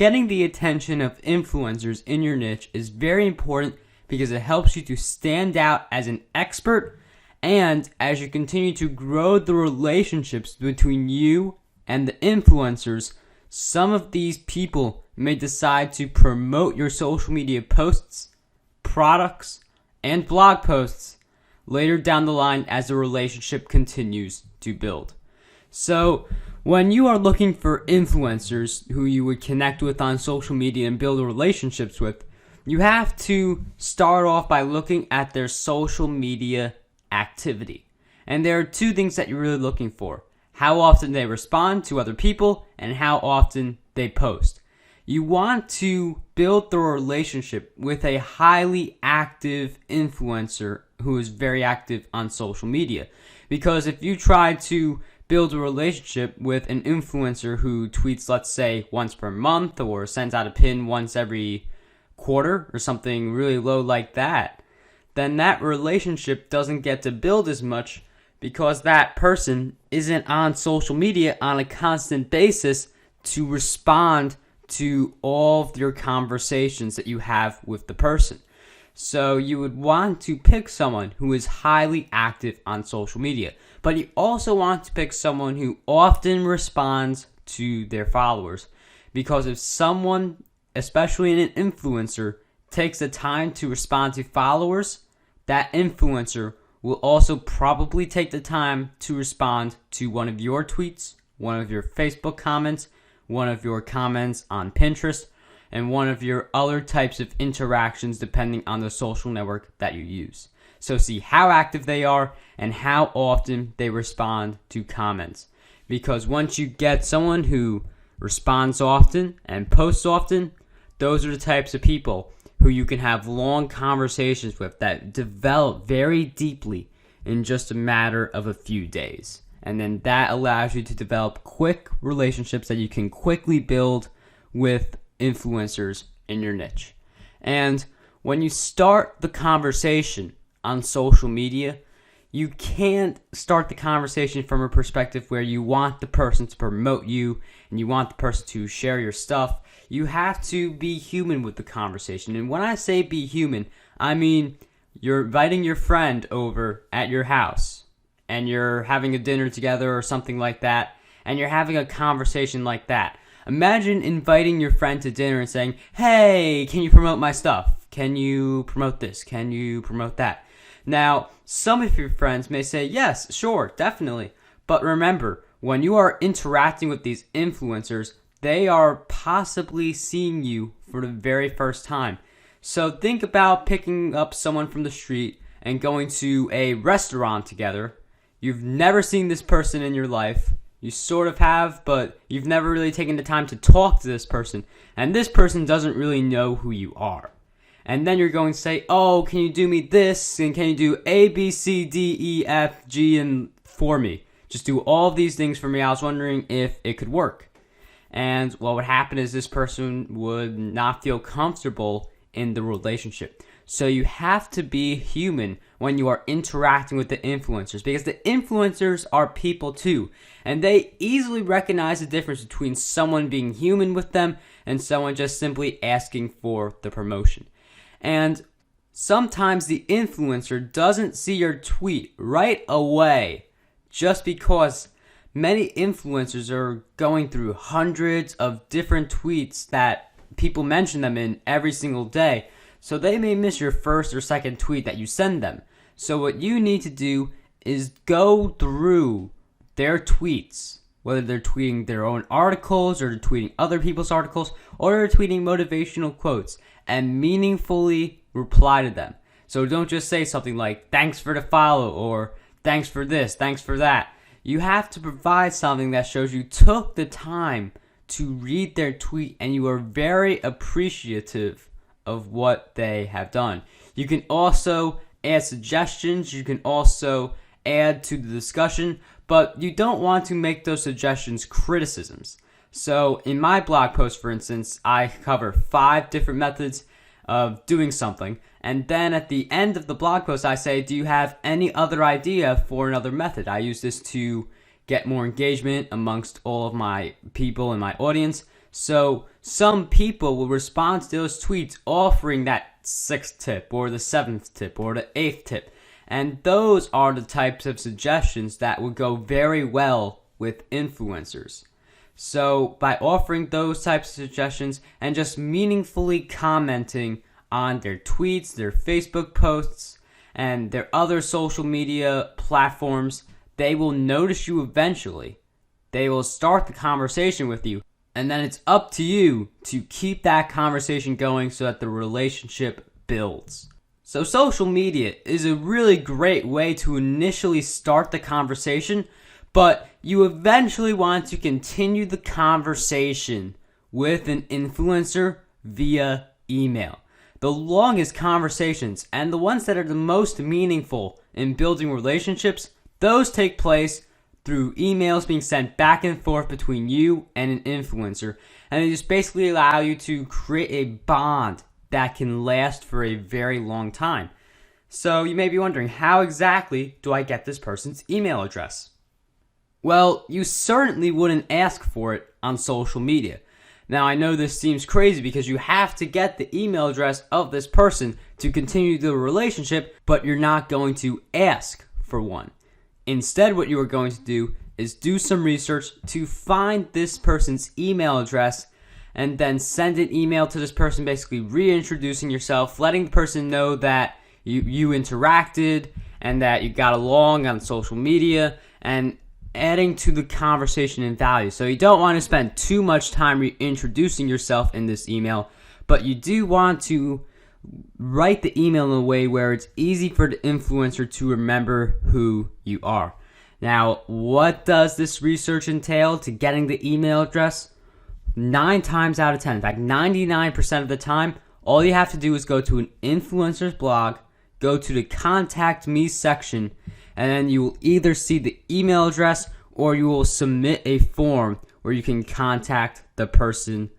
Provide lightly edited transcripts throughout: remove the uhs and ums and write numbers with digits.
getting the attention of influencers in your niche is very important because it helps you to stand out as an expert, and as you continue to grow the relationships between you and the influencers, some of these people may decide to promote your social media posts, products, and blog posts later down the line as the relationship continues to build. So, when you are looking for influencers who you would connect with on social media and build relationships with, you have to start off by looking at their social media activity. And there are two things that you're really looking for: how often they respond to other people and how often they post. You want to build the relationship with a highly active influencer who is very active on social media. Because if you try to build a relationship with an influencer who tweets, let's say, once per month or sends out a pin once every quarter or something really low like that, then that relationship doesn't get to build as much because that person isn't on social media on a constant basis to respond to all of your conversations that you have with the person. So you would want to pick someone who is highly active on social media, but you also want to pick someone who often responds to their followers, because if someone, especially an influencer, takes the time to respond to followers, that influencer will also probably take the time to respond to one of your tweets, one of your Facebook comments, one of your comments on Pinterest, and one of your other types of interactions depending on the social network that you use. So see how active they are and how often they respond to comments. Because once you get someone who responds often and posts often, those are the types of people who you can have long conversations with that develop very deeply in just a matter of a few days. And then that allows you to develop quick relationships that you can quickly build with influencers in your niche. And when you start the conversation on social media, you can't start the conversation from a perspective where you want the person to promote you and you want the person to share your stuff. You have to be human with the conversation. And when I say be human, I mean you're inviting your friend over at your house and you're having a dinner together or something like that, and you're having a conversation like that. Imagine inviting your friend to dinner and saying, "Hey, can you promote my stuff? Can you promote this? Can you promote that?" Now, some of your friends may say, "Yes, sure, definitely." But remember, when you are interacting with these influencers, they are possibly seeing you for the very first time. So think about picking up someone from the street and going to a restaurant together. You've never seen this person in your life. You sort of have, but you've never really taken the time to talk to this person. And this person doesn't really know who you are. And then you're going to say, "Oh, can you do me this? And can you do A, B, C, D, E, F, G, and for me? Just do all of these things for me. I was wondering if it could work." And what would happen is this person would not feel comfortable in the relationship. So you have to be human when you are interacting with the influencers, because the influencers are people too, and they easily recognize the difference between someone being human with them and someone just simply asking for the promotion. And sometimes the influencer doesn't see your tweet right away just because many influencers are going through hundreds of different tweets that people mention them in every single day. So they may miss your first or second tweet that you send them. So what you need to do is go through their tweets, whether they're tweeting their own articles or they're tweeting other people's articles or they're tweeting motivational quotes, and meaningfully reply to them. So don't just say something like, "Thanks for the follow," or "Thanks for this, thanks for that." You have to provide something that shows you took the time to read their tweet and you are very appreciative of what they have done. You can also add suggestions. You can also add to the discussion, but you don't want to make those suggestions criticisms. So in my blog post, for instance, I cover 5 different methods of doing something. And then at the end of the blog post, I say, "Do you have any other idea for another method?" I use this to get more engagement amongst all of my people in my audience. So some people will respond to those tweets offering that 6th tip or the 7th tip or the 8th tip. And those are the types of suggestions that would go very well with influencers. So by offering those types of suggestions and just meaningfully commenting on their tweets, their Facebook posts, and their other social media platforms, they will notice you eventually. They will start the conversation with you. And then it's up to you to keep that conversation going so that the relationship builds. So social media is a really great way to initially start the conversation, but you eventually want to continue the conversation with an influencer via email. The longest conversations and the ones that are the most meaningful in building relationships, those take place through emails being sent back and forth between you and an influencer. And they just basically allow you to create a bond that can last for a very long time. So you may be wondering, how exactly do I get this person's email address? Well, you certainly wouldn't ask for it on social media. Now, I know this seems crazy because you have to get the email address of this person to continue the relationship, but you're not going to ask for one. Instead, what you are going to do is do some research to find this person's email address and then send an email to this person, basically reintroducing yourself, letting the person know that you interacted and that you got along on social media, and adding to the conversation in value. So you don't want to spend too much time reintroducing yourself in this email, but you do want to write the email in a way where it's easy for the influencer to remember who you are. Now, what does this research entail to getting the email address? 9 times out of 10, in fact 99% of the time, all you have to do is go to an influencer's blog, go to the Contact Me section, and then you will either see the email address or you will submit a form where you can contact the person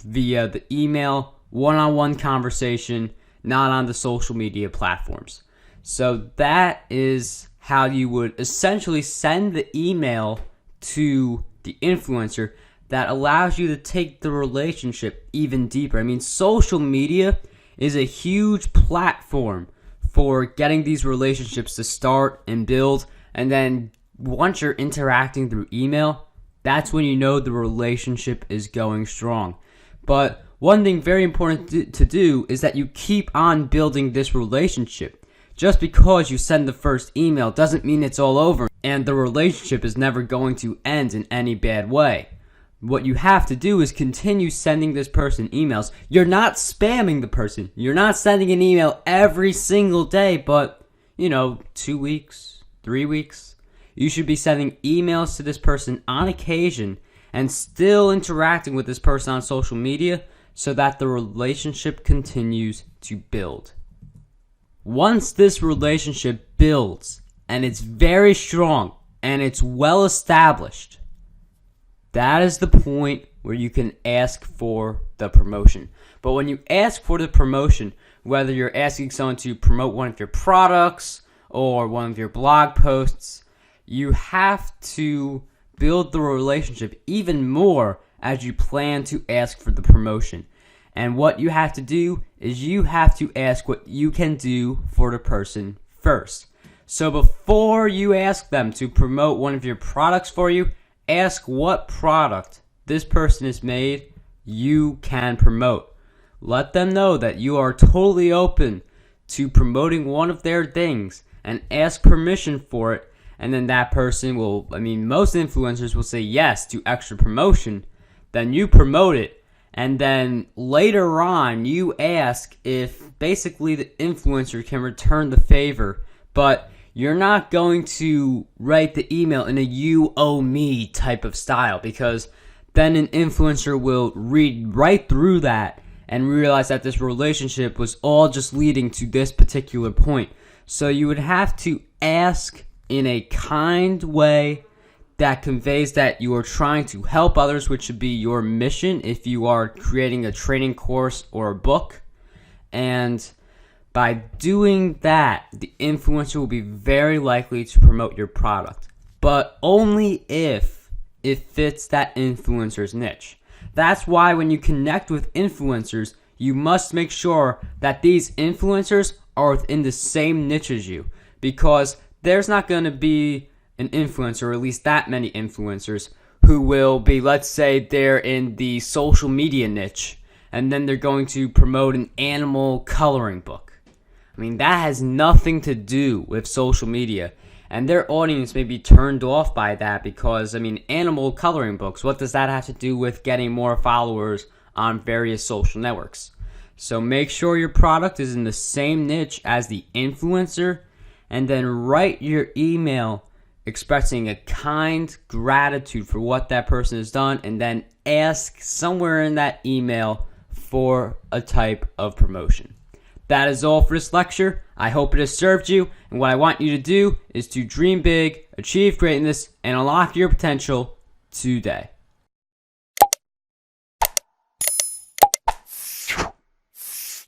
via the email, one-on-one conversation, not on the social media platforms. So that is how you would essentially send the email to the influencer that allows you to take the relationship even deeper. I mean, social media is a huge platform for getting these relationships to start and build. And then once you're interacting through email, that's when you know the relationship is going strong. But one thing very important to do is that you keep on building this relationship. Just because you send the first email doesn't mean it's all over and the relationship is never going to end in any bad way. What you have to do is continue sending this person emails. You're not spamming the person. You're not sending an email every single day, but, 2 weeks, 3 weeks. You should be sending emails to this person on occasion and still interacting with this person on social media so that the relationship continues to build. Once this relationship builds and it's very strong and it's well established, that is the point where you can ask for the promotion. But when you ask for the promotion, whether you're asking someone to promote one of your products or one of your blog posts, you have to build the relationship even more as you plan to ask for the promotion. And what you have to do is you have to ask what you can do for the person first. So before you ask them to promote one of your products for you, ask what product this person has made you can promote. Let them know that you are totally open to promoting one of their things and ask permission for it. And then that person will, most influencers will say yes to extra promotion. Then you promote it. And then later on, you ask if basically the influencer can return the favor. But you're not going to write the email in a you owe me type of style, because then an influencer will read right through that and realize that this relationship was all just leading to this particular point. So you would have to ask in a kind way that conveys that you are trying to help others, which should be your mission if you are creating a training course or a book. And by doing that, the influencer will be very likely to promote your product, but only if it fits that influencer's niche. That's why when you connect with influencers, you must make sure that these influencers are within the same niche as you, because there's not going to be an influencer, or at least that many influencers, who will be, let's say they're in the social media niche, and then they're going to promote an animal coloring book. I mean, that has nothing to do with social media, and their audience may be turned off by that because, I mean, animal coloring books, what does that have to do with getting more followers on various social networks? So make sure your product is in the same niche as the influencer, and then write your email expressing a kind gratitude for what that person has done, and then ask somewhere in that email for a type of promotion. That is all for this lecture. I hope it has served you, and what I want you to do is to dream big, achieve greatness, and unlock your potential today.